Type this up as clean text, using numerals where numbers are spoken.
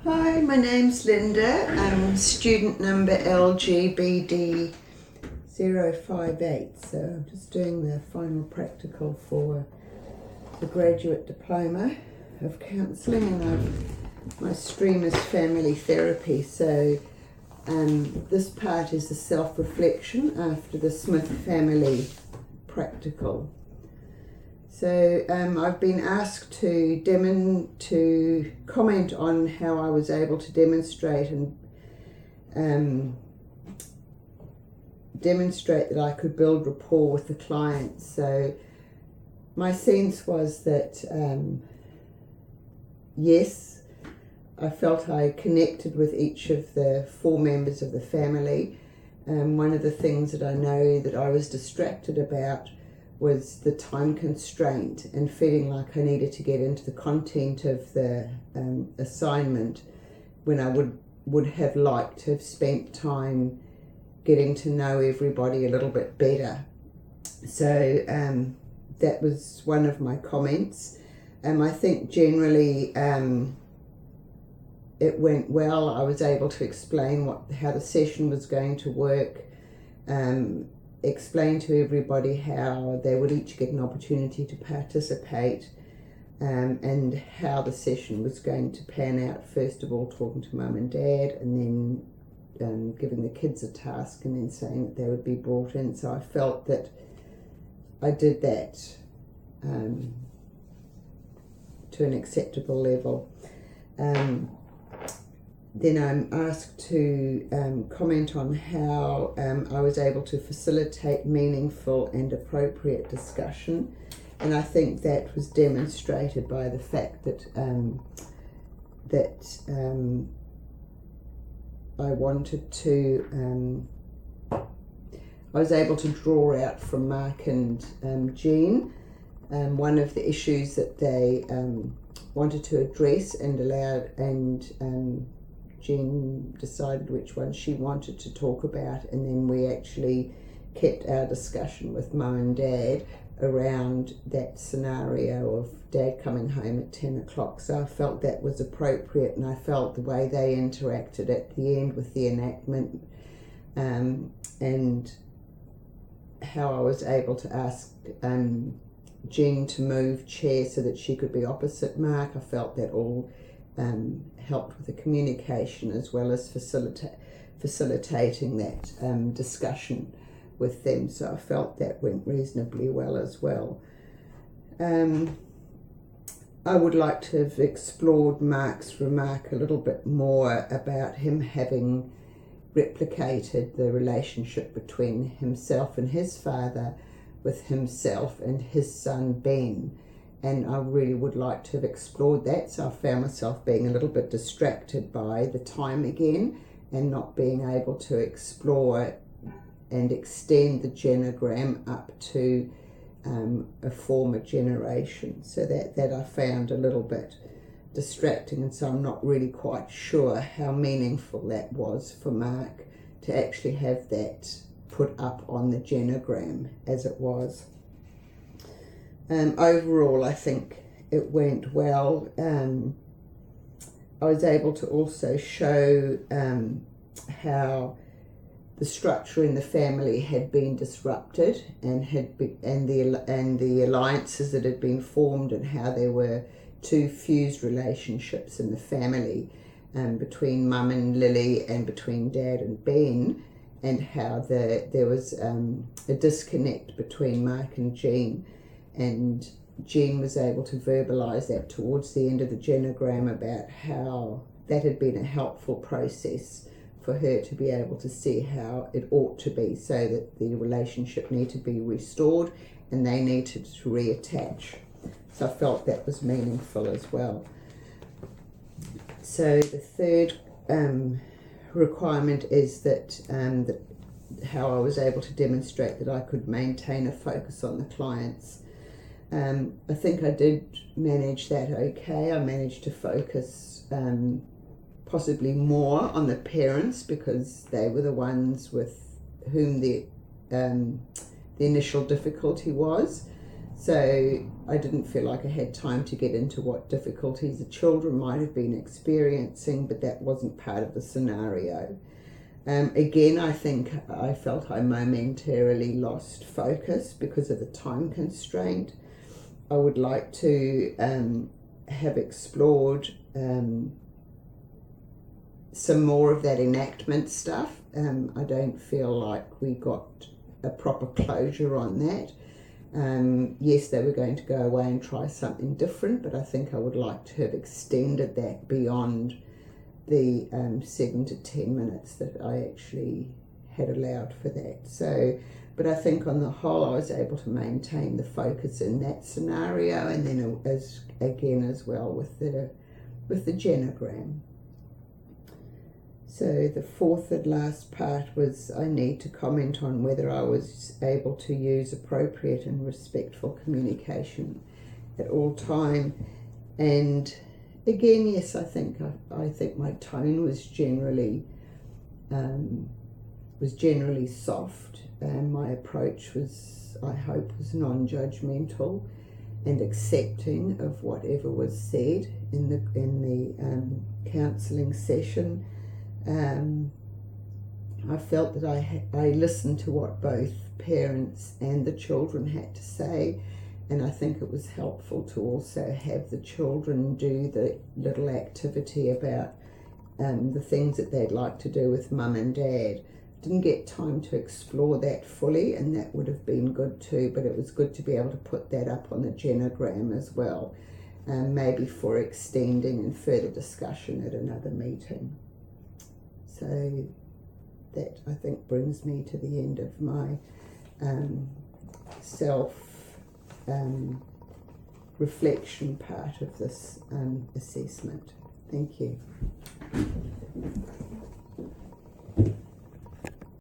Hi, my name's Linda. I'm student number LGBD058. So I'm just doing the final practical for the graduate diploma of counselling, and my stream is family therapy. So this part is the self-reflection after the Smith family practical. So I've been asked to comment on how I was able to demonstrate that I could build rapport with the clients. So my sense was that yes, I felt I connected with each of the 4 members of the family. One of the things that I know that I was distracted about was the time constraint and feeling like I needed to get into the content of the assignment when I would have liked to have spent time getting to know everybody a little bit better. So that was one of my comments. I think generally it went well. I was able to explain how the session was going to work, explain to everybody how they would each get an opportunity to participate, and how the session was going to pan out. First of all, talking to mum and dad, and then giving the kids a task, and then saying that they would be brought in. So I felt that I did that to an acceptable level. Then I'm asked to comment on how I was able to facilitate meaningful and appropriate discussion, and I think that was demonstrated by the fact that I was able to draw out from Mark and Jean one of the issues that they wanted to address, and Jean decided which one she wanted to talk about, and then we actually kept our discussion with Mum and Dad around that scenario of Dad coming home at 10 o'clock. So I felt that was appropriate, and I felt the way they interacted at the end with the enactment, and how I was able to ask Jean to move chair so that she could be opposite Mark. I felt that all helped with the communication, as well as facilitating that discussion with them. So I felt that went reasonably well as well. I would like to have explored Mark's remark a little bit more about him having replicated the relationship between himself and his father with himself and his son Ben. And I really would like to have explored that. So I found myself being a little bit distracted by the time again, and not being able to explore and extend the genogram up to a former generation. So that I found a little bit distracting, and so I'm not really quite sure how meaningful that was for Mark to actually have that put up on the genogram as it was. Overall, I think it went well. I was able to also show how the structure in the family had been disrupted, and the alliances that had been formed, and how there were 2 fused relationships in the family, between Mum and Lily and between Dad and Ben, and how there was a disconnect between Mark and Jean. And Jean was able to verbalise that towards the end of the genogram, about how that had been a helpful process for her to be able to see how it ought to be, so that the relationship needed to be restored and they needed to reattach. So I felt that was meaningful as well. So the third requirement is that how I was able to demonstrate that I could maintain a focus on the clients. I think I did manage that okay. I managed to focus possibly more on the parents, because they were the ones with whom the initial difficulty was. So I didn't feel like I had time to get into what difficulties the children might have been experiencing, but that wasn't part of the scenario. Again, I think I felt I momentarily lost focus because of the time constraint. I would like to have explored some more of that enactment stuff. I don't feel like we got a proper closure on that. Yes, they were going to go away and try something different, but I think I would like to have extended that beyond the 7 to 10 minutes that I actually had allowed for that. So, but I think on the whole I was able to maintain the focus in that scenario, and then as well with the genogram. So the fourth and last part was I need to comment on whether I was able to use appropriate and respectful communication at all time. And again, yes, I think my tone was generally soft, and my approach was, I hope, was non-judgmental and accepting of whatever was said in the counselling session. I felt that I listened to what both parents and the children had to say, and I think it was helpful to also have the children do the little activity about the things that they'd like to do with mum and dad. Didn't get time to explore that fully, and that would have been good too, but it was good to be able to put that up on the genogram as well, maybe for extending and further discussion at another meeting. So that, I think, brings me to the end of my self-reflection part of this assessment. Thank you.